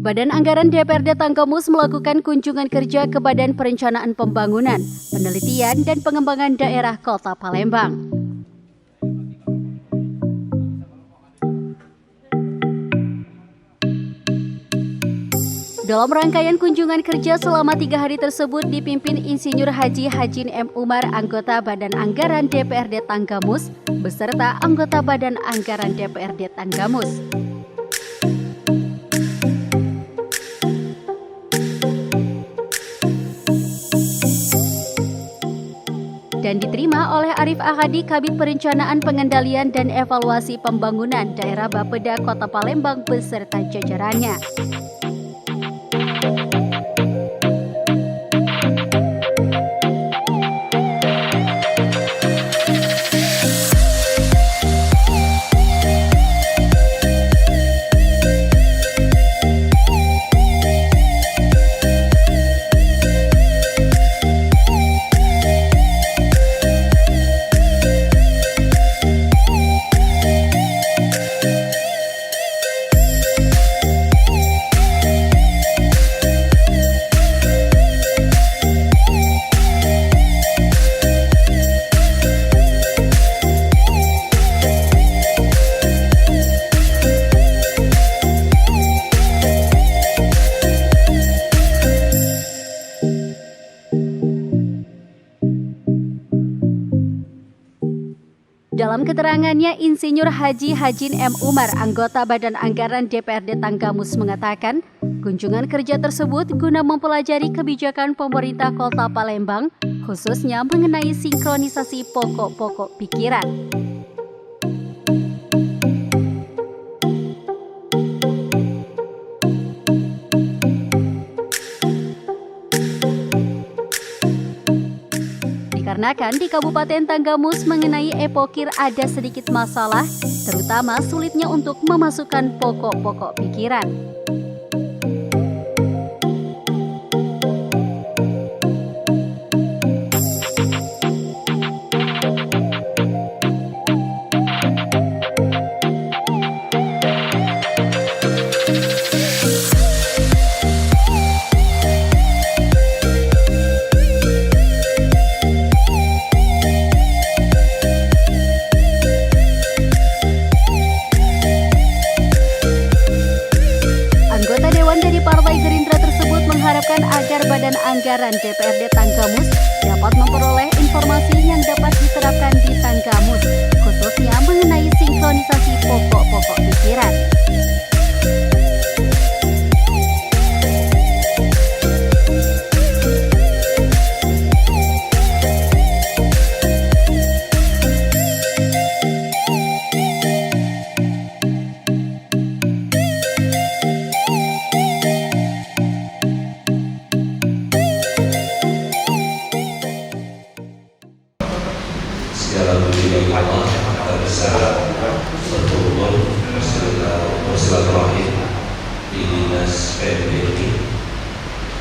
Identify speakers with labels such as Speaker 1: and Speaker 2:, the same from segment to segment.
Speaker 1: Badan Anggaran DPRD Tanggamus melakukan kunjungan kerja ke Badan Perencanaan Pembangunan, Penelitian dan Pengembangan Daerah Kota Palembang. Dalam rangkaian kunjungan kerja selama 3 hari tersebut dipimpin Insinyur Haji Hajin M. Umar, anggota Badan Anggaran DPRD Tanggamus, beserta anggota Badan Anggaran DPRD Tanggamus. Dan diterima oleh Arif Ahadi, Kabid Perencanaan Pengendalian dan Evaluasi Pembangunan Daerah Bapeda Kota Palembang beserta jajarannya. Dalam keterangannya, Insinyur Haji Hajin M. Umar, anggota Badan Anggaran DPRD Tanggamus mengatakan, kunjungan kerja tersebut guna mempelajari kebijakan pemerintah Kota Palembang, khususnya mengenai sinkronisasi pokok-pokok pikiran. Dikarenakan di Kabupaten Tanggamus mengenai epokir ada sedikit masalah, terutama sulitnya untuk memasukkan pokok-pokok pikiran. Agar Badan Anggaran DPRD Tanggamus dapat memperoleh informasi yang dapat diterapkan di Tanggamus, khususnya mengenai sinkronisasi pokok-pokok pikiran.
Speaker 2: Segala puji bagi Allah, kita bisa berkumpul bersilaturahim di dinas PMB ini.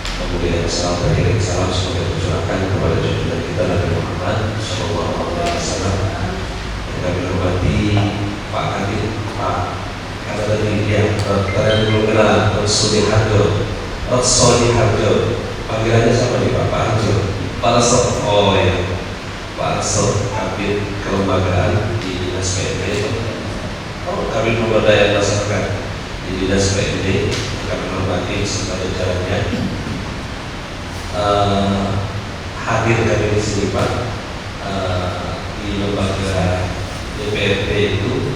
Speaker 2: Kemudian salam terakhir salam semoga tercurahkan kepada junjungan kita Nabi Muhammad SAW. Yang kami hormati Pak Kadin, Pak kata tadi dia terkadang belum kenal Sudiharjo, Soliharjo, panggilannya sama nih Pak Harjo, Pak Arso, oh ya. Pak Arso, Kabid Kelembagaan di Dinas PMD, Kabid Pemberdayaan Masyarakat di Dinas PMD, kami hormati serta jajarannya. Hadir kami di sini Pak, di lembaga DPRD itu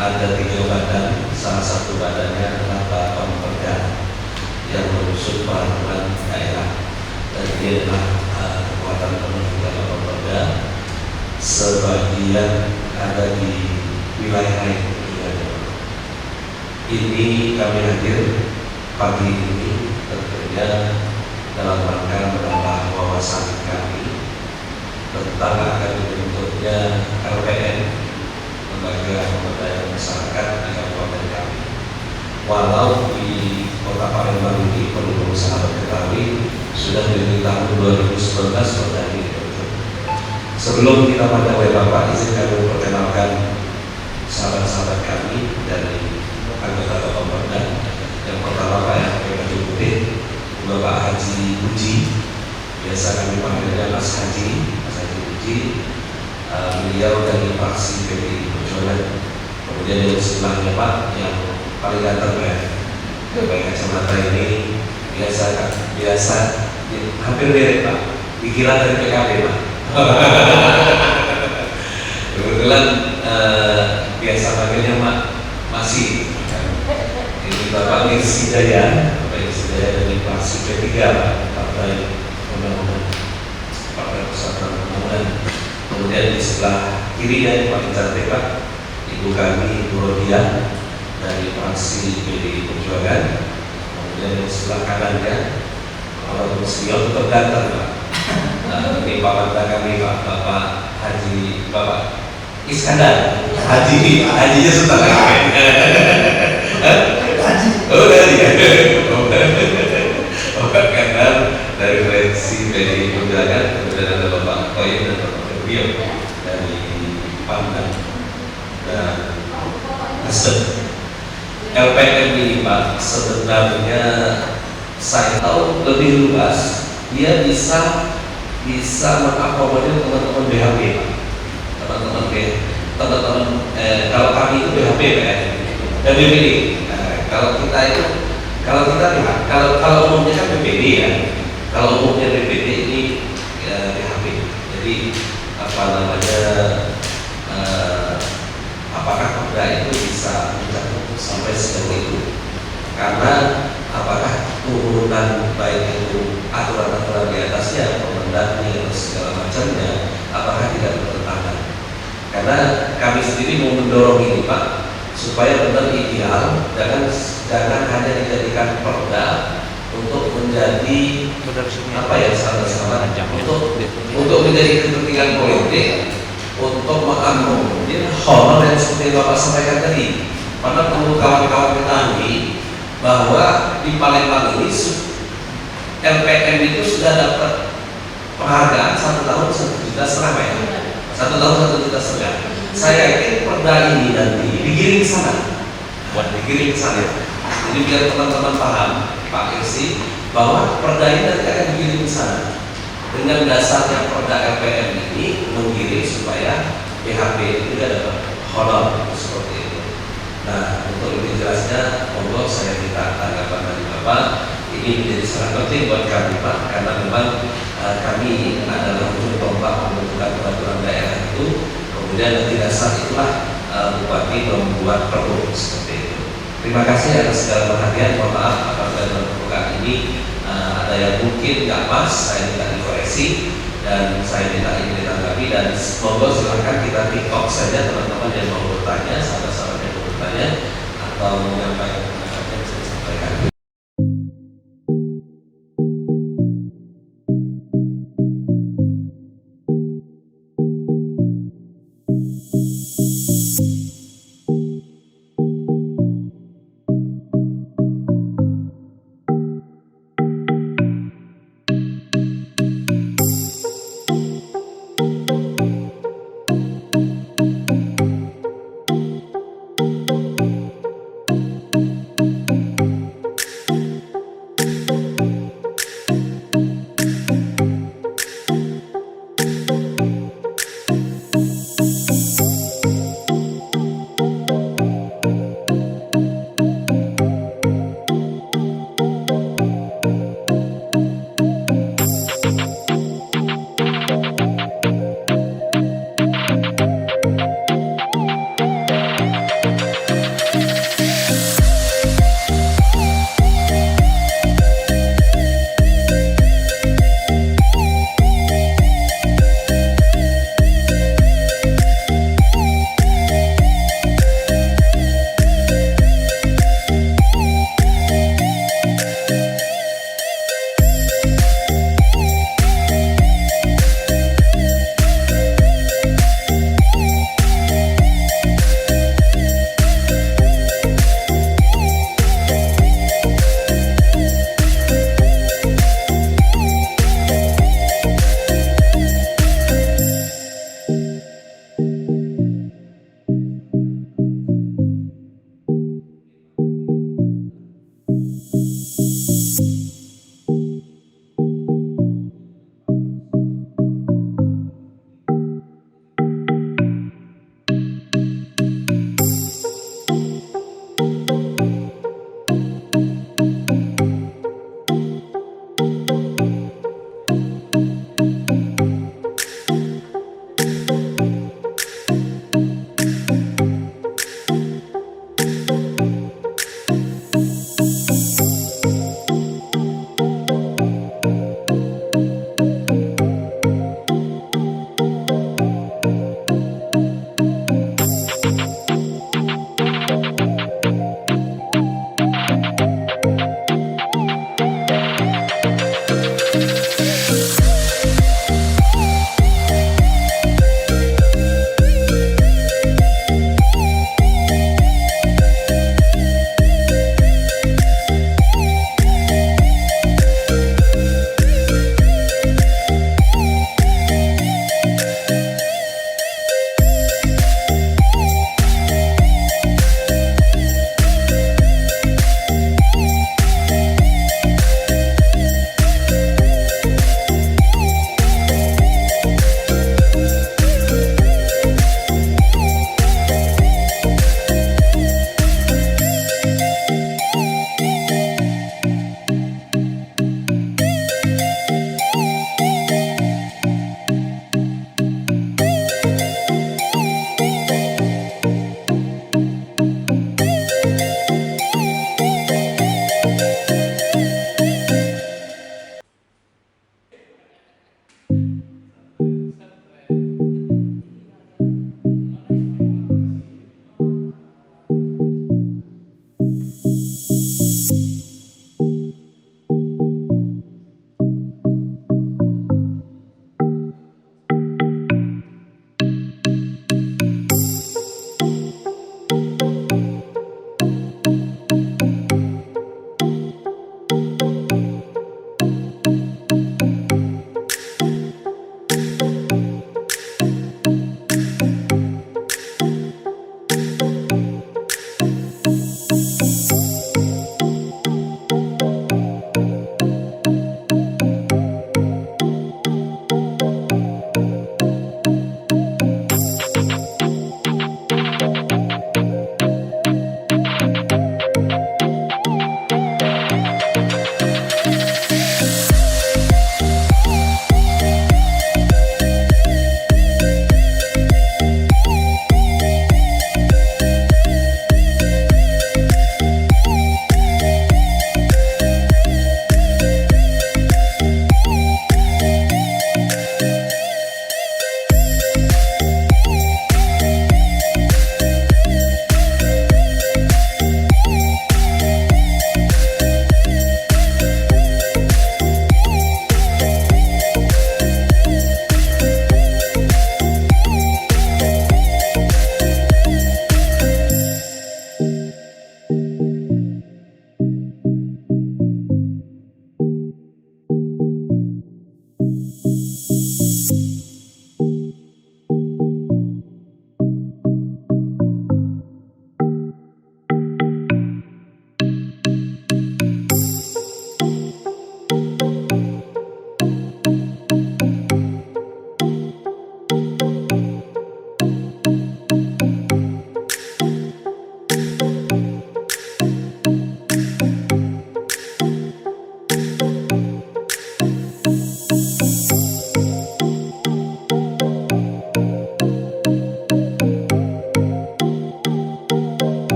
Speaker 2: ada 3 badan, salah satu badannya adalah Badan Perda yang mengusut peraturan daerah, dan dia adalah kekuatan penuh dalam Perda. Sebagian ada di wilayah lain. Ini kami hadir pagi ini tentunya dalam rangka menambah wawasan kami tentang akan dibentuknya LPM, Lembaga Pemberdayaan Masyarakat di Kabupaten kami. Walau di Kota Palembang ini perlu berusaha ketahui sudah dari tahun 2011 berdiri. Sebelum kita pada oleh Bapak, izin kami memperkenalkan sahabat-sahabat kami dari anggota Bapak Perda. Yang pertama Pak biasa kami panggilnya Mas Haji Uji. Beliau dari fraksi PDI Perjuangan. Kemudian yang sebelahnya Pak, yang paling ganteng ya, pakai kacamata ini biasa hampir mirip Pak, dikira dari PKB Pak. Kebetulan biasa panggilnya masih ini Bapak Irsi Jaya dari fraksi P3 Partai Persatuan Pembangunan. Kemudian di sebelah kiri yang paling cantik Pak, Ibu kami Ibu Rodia dari fraksi PDI Perjuangan. Kemudian di sebelah kanannya orang Muslim tetap ganteng Pak. Ini Pak Manta kami Pak, Bapak Haji Bapak Iskandar. Hajinya sudah lagi. Oh dari Bapak Iskandar dari fraksi PDI Perjuangan. Kemudian ada Bapak Koyim dan Bapak Febrio dari Pamdan dan Nasdem. LPM ini Pak, sebenarnya saya tahu lebih luas, dia bisa mengakomodir teman-teman BHP Pak, teman-teman kalau kami itu BHP Pak dan BPD. Kalau umumnya kan BPD ya, kalau umumnya BPD ini BHP. Jadi apa namanya, apakah Perda itu bisa mencakup sampai sejauh itu? Karena apakah turunan baik itu aturan-aturan di atasnya, pemendaknya atau segala macamnya, apakah tidak bertentangan? Karena kami sendiri mau mendorong ini Pak, supaya benar ideal, jangan hanya dijadikan Perda untuk menjadi apa ya, sama-sama untuk menjadi kepentingan politik, untuk mengakomodir honor yang seperti Bapak sampaikan tadi. Karena perlu kawan-kawan ketahui bahwa di Palembang ini LPM itu sudah dapat penghargaan 1 tahun 1,5 juta ya. 1 tahun 1,5 juta. Saya yakin Perda ini nanti digiring sana, digiring sana. Jadi biar teman-teman paham Pak Irsi bahwa Perda ini nanti akan digiring ke sana. Dengan dasarnya Perda LPM ini menggiring supaya PHP itu juga dapat honor seperti itu. Nah, untuk lebih jelasnya, monggo saya minta tanggapan dari Bapak. Ini menjadi sangat penting buat kami Pak, karena memang kami adalah ujung tombak pembentukan peraturan daerah itu. Kemudian nanti dasar itulah Bupati membuat pergub seperti itu. Terima kasih atas segala perhatian. Mohon maaf apabila dalam pembukaan ini ada yang mungkin nggak pas, saya minta dikoreksi dan saya minta ini ditanggapi, dan monggo silahkan kita TikTok saja teman-teman yang mau bertanya, sahabat-sahabat yang mau bertanya atau menyampaikan pendapatnya bisa disampaikan.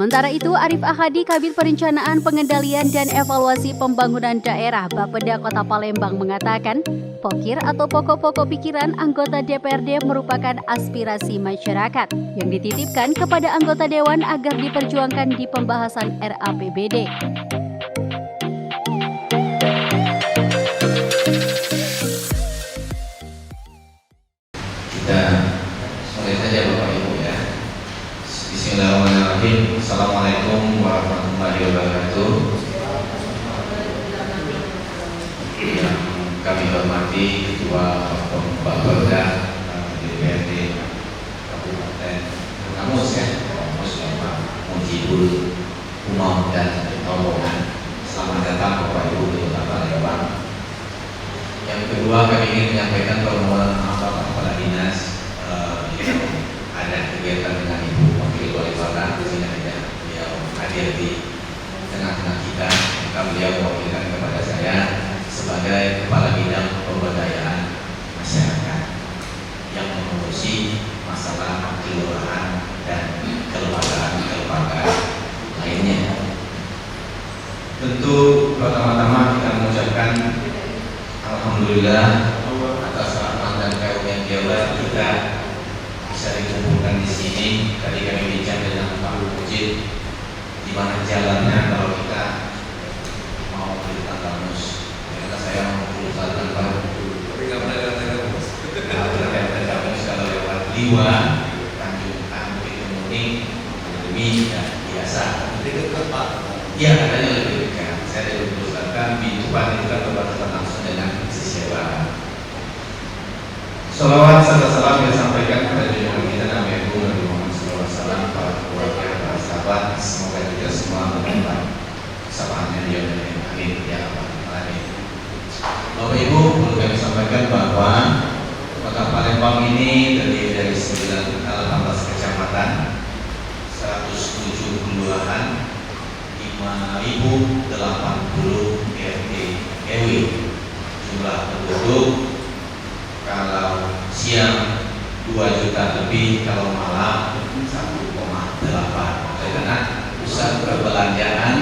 Speaker 1: Sementara itu, Arif Ahadi, Kabid Perencanaan, Pengendalian, dan Evaluasi Pembangunan Daerah Bapeda Kota Palembang mengatakan, POKIR atau pokok-pokok pikiran anggota DPRD merupakan aspirasi masyarakat yang dititipkan kepada anggota Dewan agar diperjuangkan di pembahasan RAPBD.
Speaker 2: Kita mulai saja Bapak Ibu ya. Bismillahirrahmanirrahim. Assalamualaikum warahmatullahi wabarakatuh. Yang kami hormati Ketua Bapeda DPRD Kabupaten Kamus ya, Pak Mujibul Umam dan rombongan. Selamat datang Bapak Ibu di Kota Palembang. Yang kedua, kami ingin menyampaikan permohonan maaf kepada dinas yang ada kegiatan dengan Ibu Wakil Wali Kota sehingga tidak beliau hadir di tengah-tengah kita. Maka beliau mewakilkan kepada saya sebagai Kepala Bidang Pemberdayaan Masyarakat yang mengurusi masalah kelurahan dan kelembagaan lainnya. Tentu pertama-tama kita mengucapkan alhamdulillah atas rahmat dan karunia Dia kita bisa dikumpulkan di sini. Tadi kami bincang dengan Pak Mujib di mana jalannya kalau kita mau ke Tanggamus. Ternyata saya mau ke Tanggamus. Tapi nggak pernah lewat Tanggamus. Tanggamus kalau lewat Liwa, Tanjung Bukit Kemuning, lebih biasa. Dekat ke Pak? Iya, katanya lebih dekat. Saya dari Selatan, Bitupan itu kan berbatasan langsung dengan sisi barat. Salawat serta salam yang disampaikan kepada junjungan kita Nabi Agung Nabi Muhammad SAW, para keluarga, para sahabat, semoga kita semua mendapat kesabarannya dia dan yang akhir ya Alamin. Bapak Ibu, perlu kami sampaikan bahwa Kota Palembang ini terdiri dari 18 kecamatan, 107 kelurahan, 5.080 RT RW. Jumlah penduduk kalau siang 2 juta lebih, kalau malam 1,8. Karena pusat perbelanjaan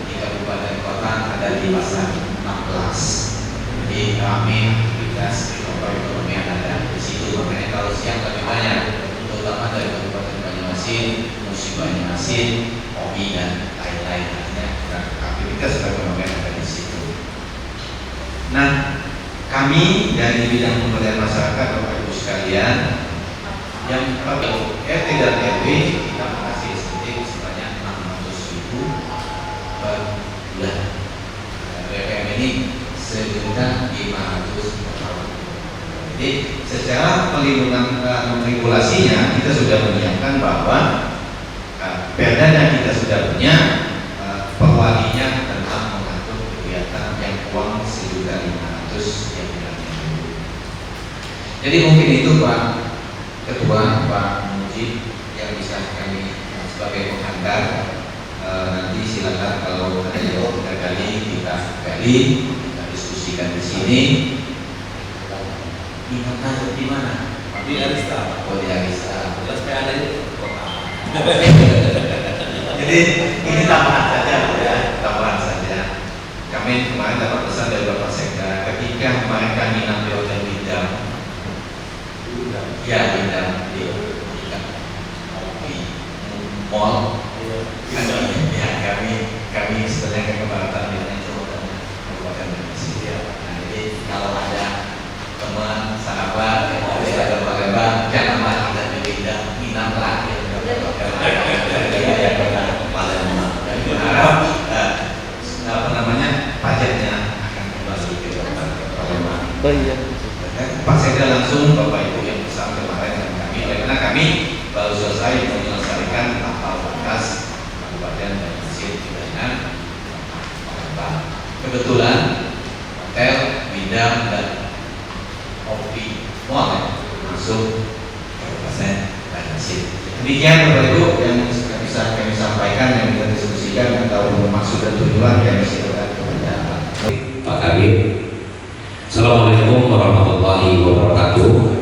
Speaker 2: di kabupaten kota ada di pasar 16. Jadi kami aktivitas ekonomian ada di situ. Makanya kalau siang lebih banyak, terutama dari Kabupaten Banyuasin, Musi Banyuasin, Obi dan lain-lain. Aktivitas ekonomian ada di situ. Nah, kami dari bidang pemberdayaan masyarakat Bapak Ibu sekalian yang RT dan RW kita mengasih insentif sebanyak 600.000 per bulan. BPM ini 1.500.000 per tahun. Jadi secara pelindungan regulasinya kita sudah menyiapkan bahwa perdanya kita sudah punya, perwalinya tentang mengatur kegiatan yang uang 1.500.000 yang bulannya. Jadi mungkin itu Pak Ketua, Pak Mujib yang bisa kami sebagai penghantar. Nanti silakan kalau ada yang kita gali, kita diskusikan di sini. Di mana? Di Arista. Oh, di Arista. Jelas ada itu kota. Jadi ini tambahan saja ya, tambahan saja. Kami kemarin dapat pesan dari Bapak Sekda ketika kemarin kami nampil hotel Bidang. Ya, Bidang di mall. Kami sebenarnya kekebaratan Bidang itu Kabupaten Banyuasin. Nah, jadi kalau ada teman sahabat yang ada Palembang, jangan lagi dari Bidang, minat lagi. Pajaknya akan kembali ke Palembang. Oh iya. Pak Sekda langsung Bapak Ibu yang bersama kemarin dengan kami, karena kami baru selesai menyelesaikan tapal batas Kabupaten Banyuasin dengan Palembang. Kebetulan hotel, bidang dan kopi mall masuk Kabupaten Banyuasin. Demikian Bapak Ibu yang bisa kami sampaikan, yang kita diskusikan atau maksud dan tujuan yang silakan kepada Pak Kabid.
Speaker 3: Assalamualaikum warahmatullahi wabarakatuh.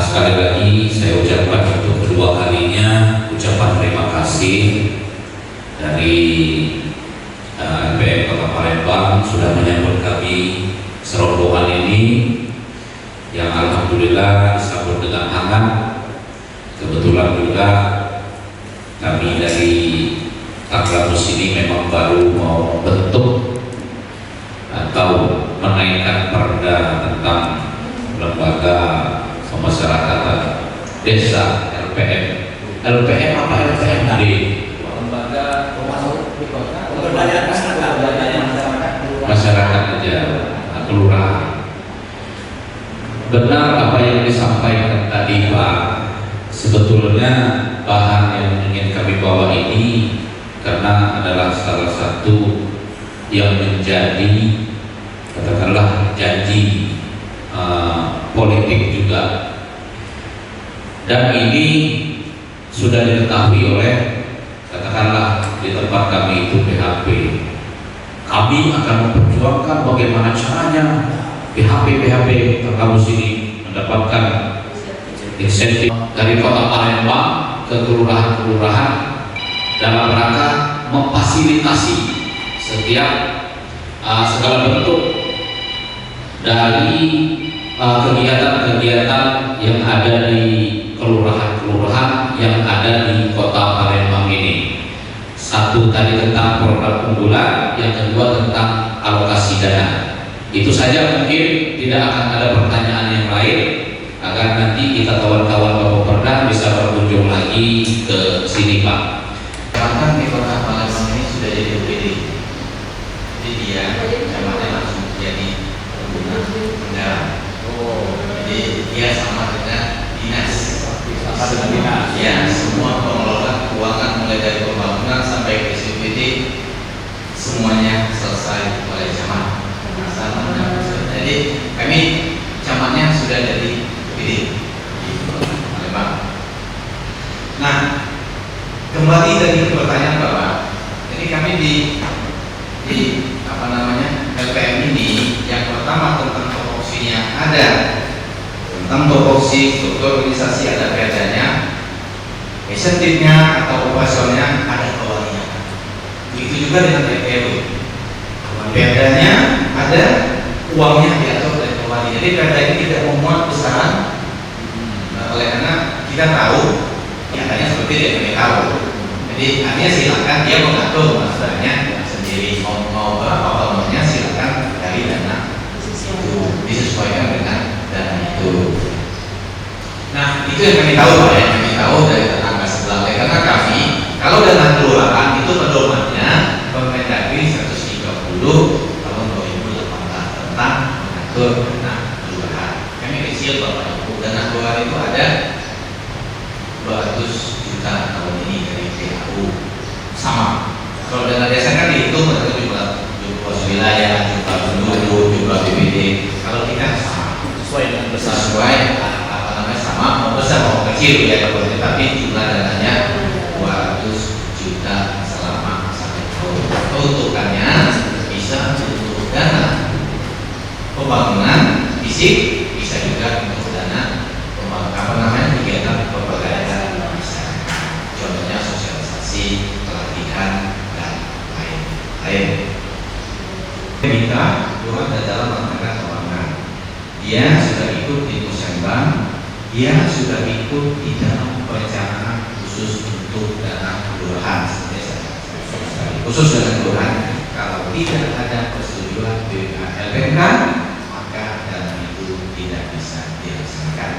Speaker 3: Sekali lagi saya ucapkan untuk kedua kalinya ucapan sudah menyambut kami serombongan ini yang alhamdulillah disambut dengan hangat. Kebetulan juga kami dari Tanggamus ini memang baru mau bentuk atau menaikkan perda tentang lembaga pemasyarakatan desa LPM. LPM apa LPM tadi? Lembaga pemberdayaan masyarakat aja, kelurahan. Benar apa yang disampaikan tadi Pak. Sebetulnya bahan yang ingin kami bawa ini karena adalah salah satu yang menjadi katakanlah janji politik juga, dan ini sudah diketahui oleh katakanlah di tempat kami itu PHP. Kami akan memperjuangkan bagaimana caranya PHP Tanggamus ini mendapatkan insentif dari Kota Palembang ke kelurahan-kelurahan dalam rangka memfasilitasi setiap segala bentuk dari kegiatan-kegiatan yang ada di kelurahan-kelurahan yang ada di Kota Palembang ini. Satu tadi tentang program unggulan, yang kedua tentang alokasi dana. Itu saja, mungkin tidak akan ada pertanyaan yang lain, agar nanti kita kawan-kawan Bapakperda bisa berkunjung lagi ke sini Pak.
Speaker 4: Bahkan di Kota Palembang ini sudah jadi UPD, jadi dia kecamatan langsung jadi pengguna kendaraan. Jadi dia sama dengan dinas. Ya, semua pengelolaan keuangan mulai dari pembangunan sampai ke UPD semuanya selesai oleh camat. Jadi kami camatnya sudah jadi UPD di Kota Palembang. Nah, kembali dari pertanyaan Bapak, jadi kami di LPM ini yang pertama tentang topoksinya ada, tentang topoksi struktur organisasi ada perdanya, insentifnya atau operasionalnya ada kewalian. Begitu juga dengan PPW, perdanya ada, uangnya diatur oleh kewali. Jadi perda ini tidak memuat besaran, oleh karena kita tahu nyatanya seperti yang kami tahu. Jadi artinya silakan dia mengatur masalahnya sendiri, mau berapa honornya silakan dari dana itu disesuaikan dengan dana itu. Nah itu yang kami tahu Pak ya, kami tahu dari tetangga sebelah. Karena kami kalau dana kelurahan itu pedomannya Permendagri 130 tahun 2018 tentang mengatur dana kelurahan. Kami kecil Bapak Ibu, dana kelurahan itu ada 200 juta tahun ini dari PHU sama. Kalau dana desa kan dihitung ada jumlah wilayah, jumlah penduduk, jumlah BPD. Kalau kita sama sesuai dengan besar, sesuai sama, mau besar mau kecil ya, tapi jumlah dananya 200 juta selama 1 tahun. Peruntukannya bisa untuk dana pembangunan fisik, bisa juga untuk dana kegiatan pemberdayaan masyarakat. Contohnya sosialisasi, pelatihan dan lain-lain. Kita keluar dari dalam melakukan keuangan. Dia sudah ikut di Musembang, dia sudah ikut di dalam perencanaan khusus untuk dana kelurahan. Khusus dana kelurahan, kalau tidak ada persetujuan dengan LPMK, maka dana itu tidak bisa dilaksanakan.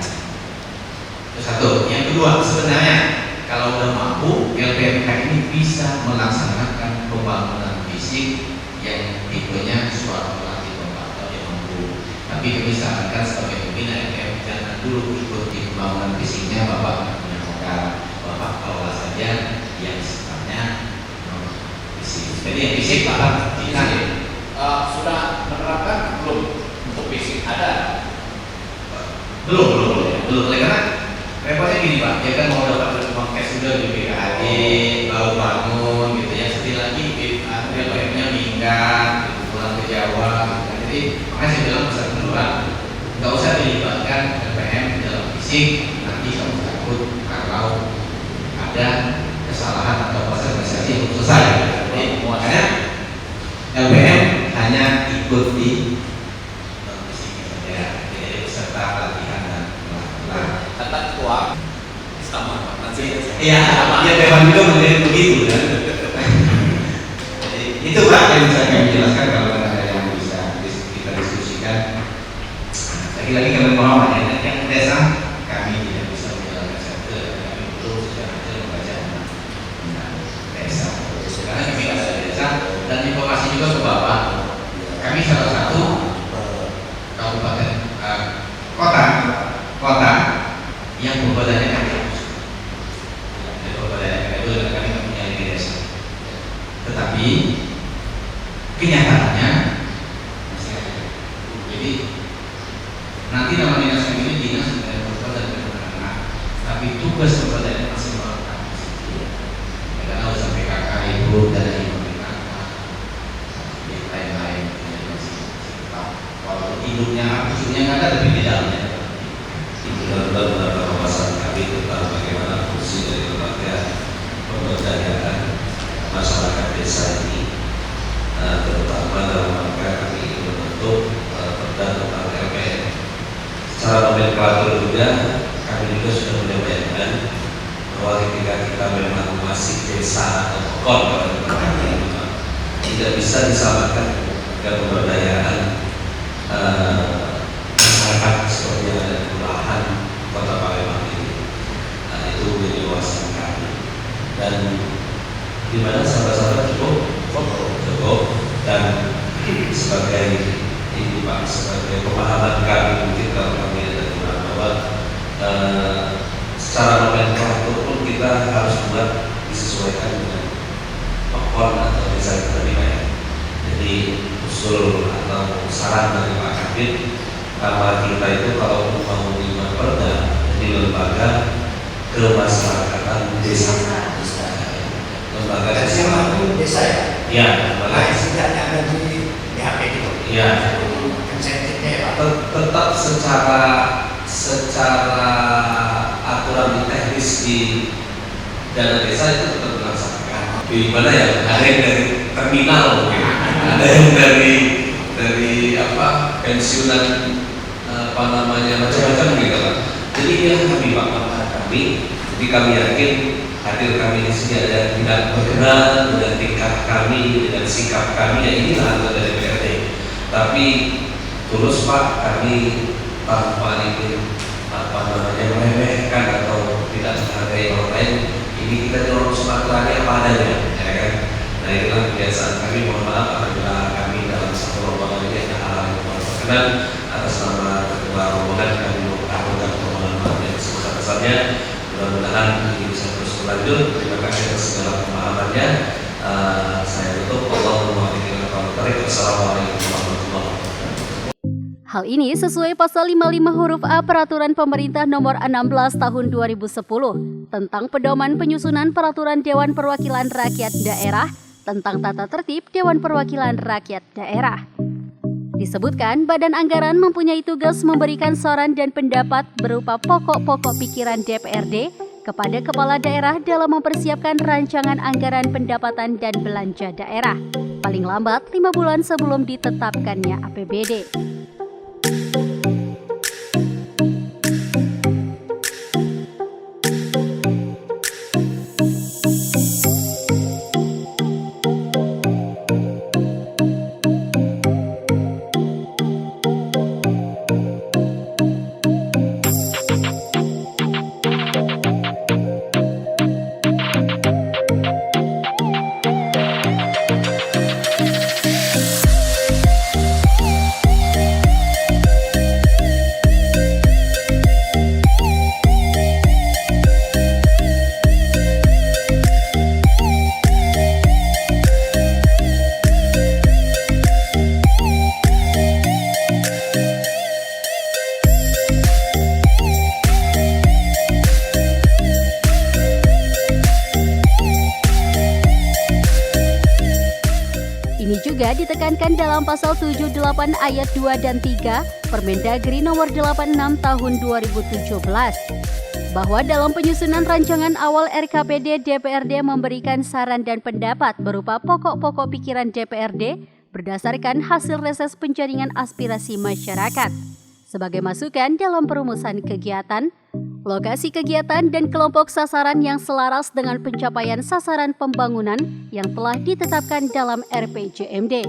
Speaker 4: Itu satu. Yang kedua, sebenarnya kalau sudah mampu, LPMK ini bisa melaksanakan pembangunan fisik yang tipenya suatu pelatih pembangunan yang mampu. Tapi kami sarankan sebagai pembina LPM jangan dulu ikut di pembangunan fisiknya, Bapak punya modal, Bapak kelola saja yang sifatnya fisik. Jadi yang fisik Bapak tidak
Speaker 5: sudah menerapkan belum untuk fisik ada?
Speaker 4: Belum. Karena repotnya gini Pak, dia kan mau dapat uang cash sudah di BKHD, baru bangun gitu ya, sedih lagi LPM-nya minggat, pulang ke Jawa gitu. Jadi makanya saya bilang besar keluar, nggak usah dilibatkan LPM dalam fisik, nanti kamu takut kalau ada kesalahan atau proses administrasi belum selesai. Jadi makanya LPM hanya ikut di sini saja, jadi peserta pelatihan dan pelatihan.
Speaker 5: Kata ketua sama nanti.
Speaker 4: Iya, ya Dewan juga menjadi begitu kan. Jadi itu Pak yang bisa kami jelaskan. Kalau ada yang bisa kita diskusikan. Lagi-lagi kami mohon yang desa kami tidak bisa menjalankan satu, kami perlu secara membaca undang desa. Karena kami ada desa dan informasi juga ke Bapak. Kami salah satu kabupaten kota yang berbadanya kami. Kami mempunyai desa. Tetapi kenyataannya jadi nanti nama dinas kami ini dinas sosial dan perhutanan, tapi tugas perhutanan masih melakukan karena harus sampai kakak ibu dan ibu lain-lain walaupun hidupnya khususnya nggak ada tapi di dalamnya
Speaker 2: Itu benar-benar pembahasan kami tentang bagaimana fungsi dari lembaga pemberdayaan masyarakat desa ini, terutama dalam rangka kami ingin membentuk perda tentang LPM. Secara nomenklatur juga kami juga sudah menyampaikan bahwa ketika kita memang masih desa atau pokok pada tempat ini tidak bisa disamakan dengan pemberdayaan masyarakat seperti yang ada di kelurahan Kota Palembang ini. Nah, itu menjadi wawasan kami. Dan di mana sahabat-sahabat cukup dan sebagai ini Pak, sebagai pemahaman kami mungkin kalau kami ada bahwa secara nomenklatur pun kita harus buat disesuaikan dengan pokok atau desa kita ya. Jadi usul atau saran dari Pak Kabid, nama kita itu kalau mau lima perda jadi lembaga kemasyarakatan desa. Lembaga
Speaker 6: desa ya?
Speaker 2: Ya, lembaga
Speaker 6: Setidaknya ada di BHP itu.
Speaker 2: ya.
Speaker 6: Insentifnya ya Pak.
Speaker 2: Tetap secara aturan teknis di dana desa itu tetap dilaksanakan. Di mana ya? Ada yang dari terminal, mungkin. Ada yang dari apa pensiunan macam-macam gitu kan. Jadi yang kami paparkan kami, jadi kami yakin hadir kami di sini ada yang tidak berkenan dengan tingkah kami, dengan sikap kami, ya inilah anggota DPRD. Tapi tulus Pak, kami tanpa ingin meremehkan atau tidak menghargai orang lain. Ini kita dorong silaturahmi apa adanya, ya kan? Nah itulah kebiasaan kami. Mohon maaf apabila kami dalam satu rombongan ini ada hal yang kurang berkenan. Atas nama ketua rombongan kami mengucapkan permohonan maaf yang sebesar-besarnya. Mudah-mudahan ini bisa terus berlanjut. Terima kasih atas segala pemahamannya. Saya tutup. Wassalamualaikum warahmatullahi wabarakatuh.
Speaker 1: Hal ini sesuai pasal 55 huruf A Peraturan Pemerintah Nomor 16 Tahun 2010 tentang pedoman penyusunan peraturan Dewan Perwakilan Rakyat Daerah tentang tata tertib Dewan Perwakilan Rakyat Daerah. Disebutkan, Badan Anggaran mempunyai tugas memberikan saran dan pendapat berupa pokok-pokok pikiran DPRD kepada kepala daerah dalam mempersiapkan rancangan anggaran pendapatan dan belanja daerah, paling lambat 5 bulan sebelum ditetapkannya APBD. Ini juga ditekankan dalam pasal 78 ayat 2 dan 3 Permendagri nomor 86 tahun 2017 bahwa dalam penyusunan rancangan awal RKPD DPRD memberikan saran dan pendapat berupa pokok-pokok pikiran DPRD berdasarkan hasil reses penjaringan aspirasi masyarakat. Sebagai masukan dalam perumusan kegiatan, lokasi kegiatan dan kelompok sasaran yang selaras dengan pencapaian sasaran pembangunan yang telah ditetapkan dalam RPJMD.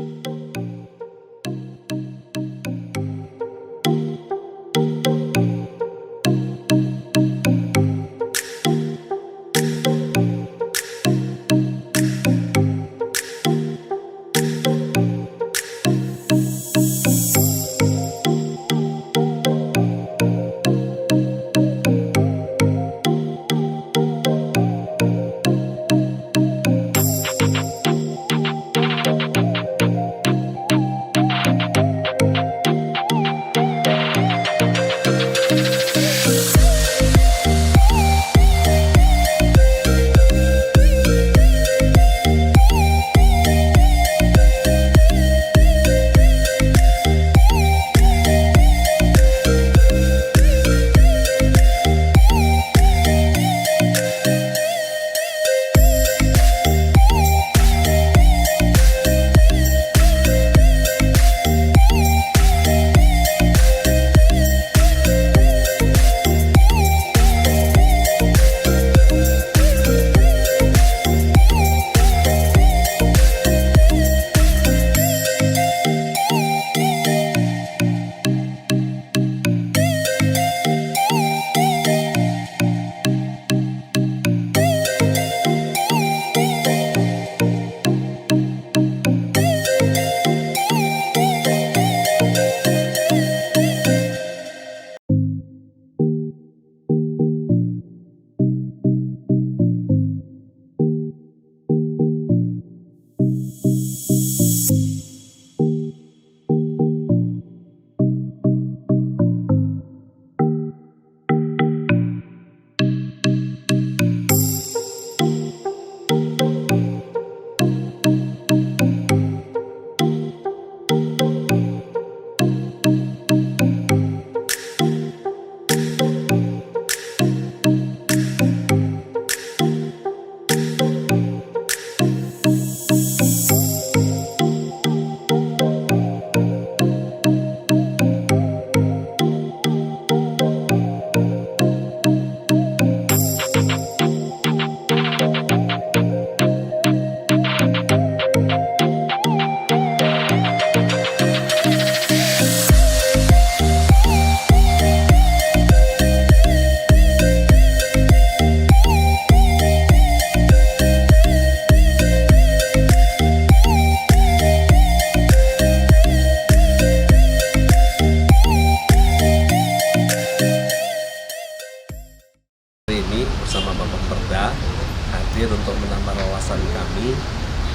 Speaker 2: hadir untuk menambah wawasan kami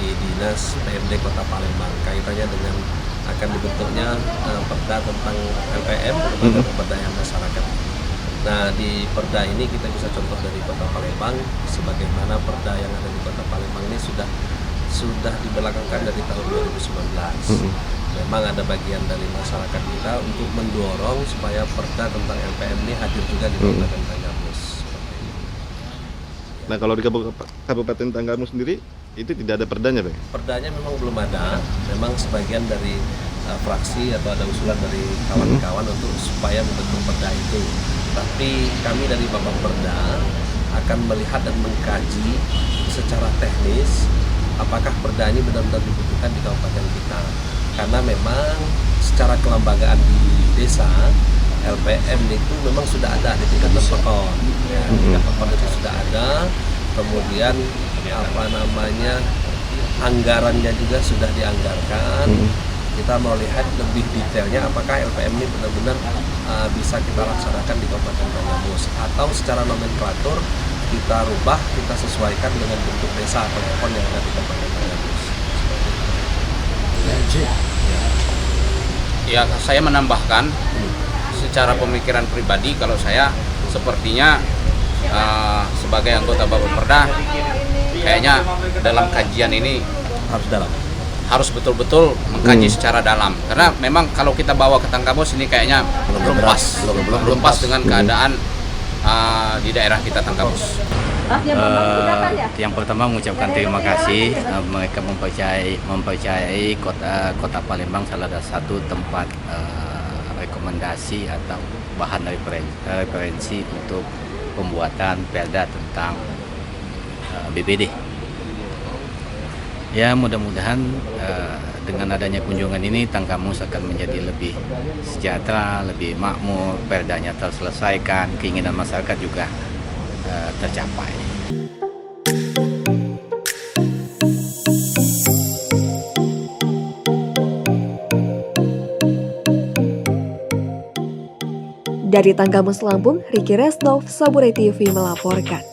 Speaker 2: di Dinas PMD Kota Palembang kaitannya dengan akan dibentuknya perda tentang LPM, Lembaga Pemberdayaan Masyarakat. Nah, di perda ini kita bisa contoh dari Kota Palembang, sebagaimana perda yang ada di Kota Palembang ini sudah dibelakangkan dari tahun 2019. Memang ada bagian dari masyarakat kita untuk mendorong supaya perda tentang LPM ini hadir juga di Kabupaten Tanggamus.
Speaker 7: Nah, kalau di Kabupaten Tanggamus sendiri itu tidak ada perdanya, Pak?
Speaker 2: Perdanya memang belum ada. Memang sebagian dari fraksi atau ada usulan dari kawan-kawan untuk supaya membentuk perda itu. Tapi kami dari Bapak Perda akan melihat dan mengkaji secara teknis apakah perda ini benar-benar dibutuhkan di kabupaten kita. Karena memang secara kelembagaan di desa LPM itu memang sudah ada di tingkat pekon, ya, tingkat pekon itu sudah ada. Kemudian anggarannya juga sudah dianggarkan. Kita mau lihat lebih detailnya apakah LPM ini benar-benar bisa kita laksanakan di Kabupaten Tanggamus atau secara nomenklatur kita rubah, kita sesuaikan dengan bentuk desa atau pekon yang ada di Kabupaten Tanggamus.
Speaker 5: Ya, saya menambahkan secara pemikiran pribadi, kalau saya sepertinya sebagai anggota Bapak Perda, kayaknya dalam kajian ini harus betul-betul mengkaji secara dalam, karena memang kalau kita bawa ke Tanggamus ini kayaknya belum pas dengan keadaan di daerah kita Tanggamus.
Speaker 8: Yang pertama mengucapkan terima kasih, mereka mempercayai kota Palembang salah satu tempat rekomendasi atau bahan referensi untuk pembuatan perda tentang BBD. Ya, mudah-mudahan dengan adanya kunjungan ini Tanggamus akan menjadi lebih sejahtera, lebih makmur, perdanya terselesaikan, keinginan masyarakat juga tercapai.
Speaker 9: Dari Tanggamus Lampung, Ricky Resnov, Saburai TV melaporkan.